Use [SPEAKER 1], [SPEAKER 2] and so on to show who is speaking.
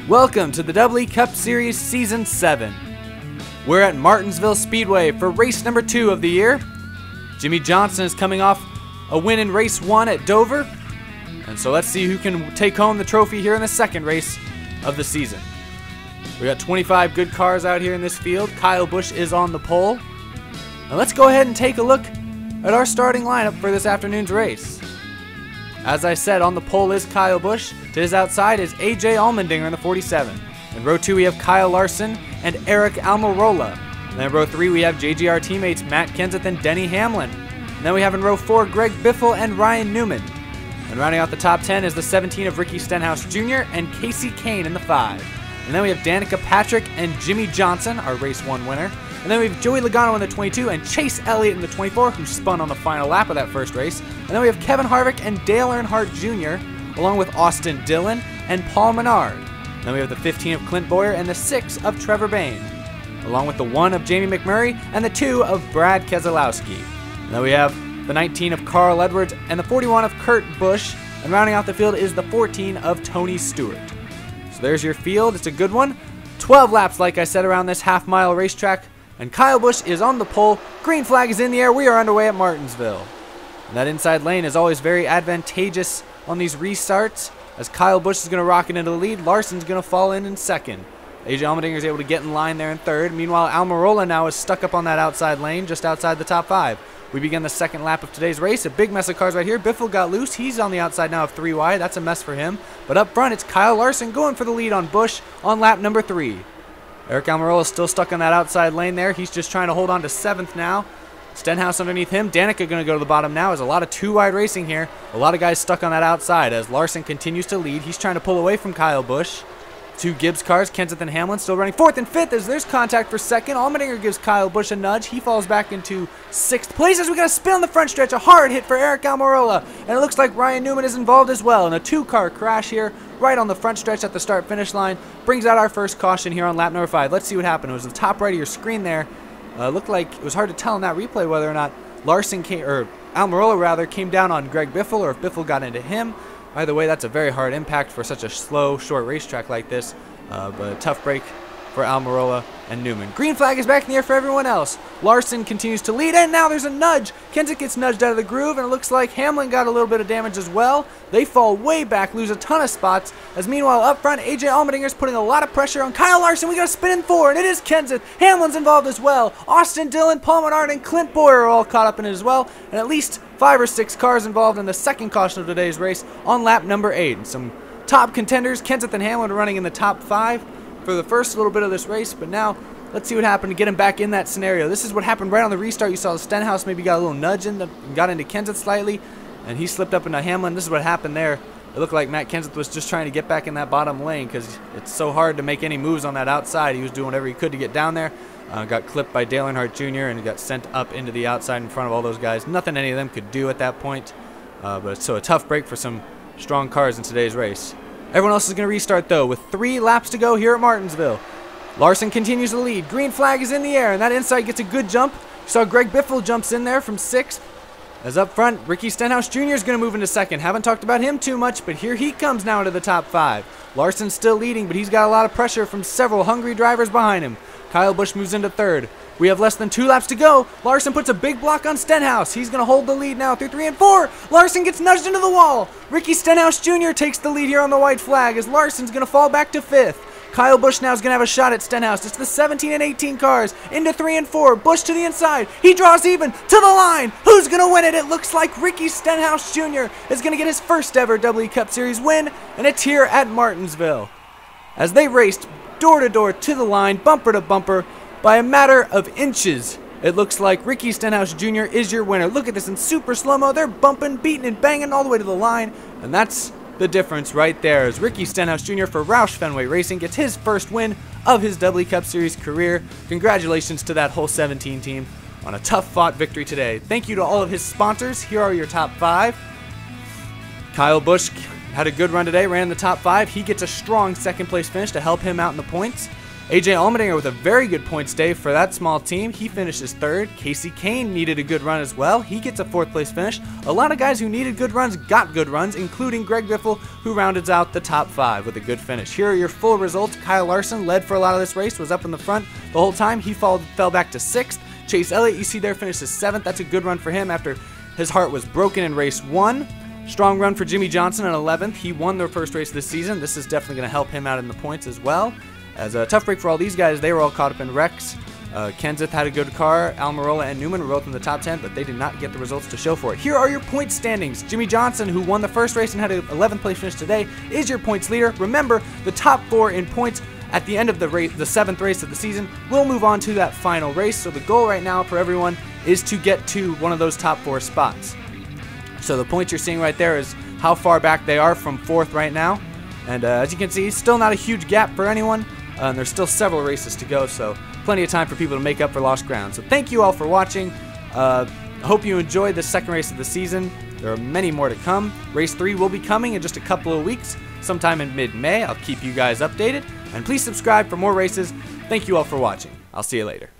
[SPEAKER 1] Welcome to the Double E Cup Series Season 7. We're at Martinsville Speedway for race number 2 of the year. Jimmy Johnson is coming off a win in race 1 at Dover. And so let's see who can take home the trophy here in the second race of the season. We got 25 good cars out here in this field. Kyle Busch is on the pole. Now let's go ahead and take a look at our starting lineup for this afternoon's race. As I said, on the pole is Kyle Busch. To his outside is AJ Allmendinger in the 47. In row 2 we have Kyle Larson and Eric Almirola. And then in row 3 we have JGR teammates Matt Kenseth and Denny Hamlin. And then we have in row 4 Greg Biffle and Ryan Newman. And rounding out the top 10 is the 17 of Ricky Stenhouse Jr. and Casey Kane in the 5. And then we have Danica Patrick and Jimmy Johnson, our race 1 winner. And then we have Joey Logano in the 22 and Chase Elliott in the 24, who spun on the final lap of that first race. And then we have Kevin Harvick and Dale Earnhardt Jr., along with Austin Dillon and Paul Menard. And then we have the 15 of Clint Bowyer and the 6 of Trevor Bayne, along with the 1 of Jamie McMurray and the 2 of Brad Keselowski. And then we have the 19 of Carl Edwards and the 41 of Kurt Busch. And rounding out the field is the 14 of Tony Stewart. So there's your field. It's a good one. 12 laps, like I said, around this half-mile racetrack. And Kyle Busch is on the pole. Green flag is in the air. We are underway at Martinsville. And that inside lane is always very advantageous on these restarts, as Kyle Busch is going to rocket into the lead. Larson's going to fall in second. AJ Allmendinger is able to get in line there in third. Meanwhile, Almirola now is stuck up on that outside lane, just outside the top 5. We begin the second lap of today's race. A big mess of cars right here. Biffle got loose. He's on the outside now of 3 wide. That's a mess for him. But up front, it's Kyle Larson going for the lead on Busch on lap number 3. Eric Almirola is still stuck on that outside lane there. He's just trying to hold on to 7th now. Stenhouse underneath him. Danica going to go to the bottom now. There's a lot of 2-wide racing here. A lot of guys stuck on that outside as Larson continues to lead. He's trying to pull away from Kyle Busch. 2 Gibbs cars, Kenseth and Hamlin still running 4th and 5th as there's contact for 2nd. Allmendinger gives Kyle Busch a nudge. He falls back into 6th place as we got a spin on the front stretch. A hard hit for Eric Almirola. And it looks like Ryan Newman is involved as well in a 2-car crash here right on the front stretch at the start-finish line. Brings out our first caution here on lap number 5. Let's see what happened. It was the top right of your screen there. Looked like it was hard to tell in that replay whether or not Almirola rather came down on Greg Biffle or if Biffle got into him. Either way, that's a very hard impact for such a slow, short racetrack like this. But a tough break for Almirola and Newman. Green flag is back in the air for everyone else. Larson continues to lead, and now there's a nudge. Kenseth gets nudged out of the groove, and it looks like Hamlin got a little bit of damage as well. They fall way back, lose a ton of spots, as meanwhile up front, AJ Allmendinger is putting a lot of pressure on Kyle Larson. We got a spin in 4, and it is Kenseth. Hamlin's involved as well. Austin Dillon, Paul Menard, and Clint Bowyer are all caught up in it as well, and at least 5 or 6 cars involved in the second caution of today's race on lap number 8. And some top contenders, Kenseth and Hamlin, are running in the top 5 for the first little bit of this race, but now let's see what happened to get him back in that scenario. This is what happened right on the restart. You saw Stenhouse maybe got a little nudge got into Kenseth slightly, and he slipped up into Hamlin. This is what happened there. It looked like Matt Kenseth was just trying to get back in that bottom lane because it's so hard to make any moves on that outside. He was doing whatever he could to get down there. Got clipped by Dale Earnhardt Jr. and got sent up into the outside in front of all those guys. Nothing any of them could do at that point, but so a tough break for some strong cars in today's race. Everyone else is going to restart, though, with 3 laps to go here at Martinsville. Larson continues to lead. Green flag is in the air, and that inside gets a good jump. You saw Greg Biffle jumps in there from 6th. As up front, Ricky Stenhouse Jr. is going to move into 2nd. Haven't talked about him too much, but here he comes now into the top 5. Larson's still leading, but he's got a lot of pressure from several hungry drivers behind him. Kyle Busch moves into 3rd. We have less than 2 laps to go. Larson puts a big block on Stenhouse. He's going to hold the lead now through 3 and 4. Larson gets nudged into the wall. Ricky Stenhouse Jr. takes the lead here on the white flag as Larson's going to fall back to 5th. Kyle Busch now is going to have a shot at Stenhouse. It's the 17 and 18 cars into 3 and 4. Busch to the inside. He draws even to the line. Who's going to win it? It looks like Ricky Stenhouse Jr. is going to get his first ever Double E Cup Series win, and it's here at Martinsville. As they raced door to door to the line, bumper to bumper, by a matter of inches, it looks like Ricky Stenhouse Jr. is your winner. Look at this in super slow-mo. They're bumping, beating, and banging all the way to the line, and that's the difference right there as Ricky Stenhouse Jr. for Roush Fenway Racing gets his first win of his Double E Cup Series career. Congratulations to that whole 17 team on a tough-fought victory today. Thank you to all of his sponsors. Here are your top 5. Kyle Busch had a good run today, ran in the top 5. He gets a strong 2nd place finish to help him out in the points. AJ Allmendinger with a very good points day for that small team. He finishes 3rd. Casey Kane needed a good run as well. He gets a 4th place finish. A lot of guys who needed good runs got good runs, including Greg Biffle, who rounded out the top 5 with a good finish. Here are your full results. Kyle Larson led for a lot of this race, was up in the front the whole time. He fell back to 6th. Chase Elliott, you see there, finishes 7th. That's a good run for him after his heart was broken in race 1. Strong run for Jimmy Johnson at 11th. He won their first race this season. This is definitely going to help him out in the points as well. As a tough break for all these guys, they were all caught up in wrecks. Kenseth had a good car. Almirola and Newman were both in the top 10, but they did not get the results to show for it. Here are your point standings. Jimmy Johnson, who won the first race and had an 11th place finish today, is your points leader. Remember, the top 4 in points at the end of the race, the 7th race of the season, will move on to that final race. So the goal right now for everyone is to get to one of those top 4 spots. So the points you're seeing right there is how far back they are from 4th right now. And as you can see, still not a huge gap for anyone. And there's still several races to go, so plenty of time for people to make up for lost ground. So thank you all for watching. Hope you enjoyed the second race of the season. There are many more to come. Race 3 will be coming in just a couple of weeks, sometime in mid-May. I'll keep you guys updated. And please subscribe for more races. Thank you all for watching. I'll see you later.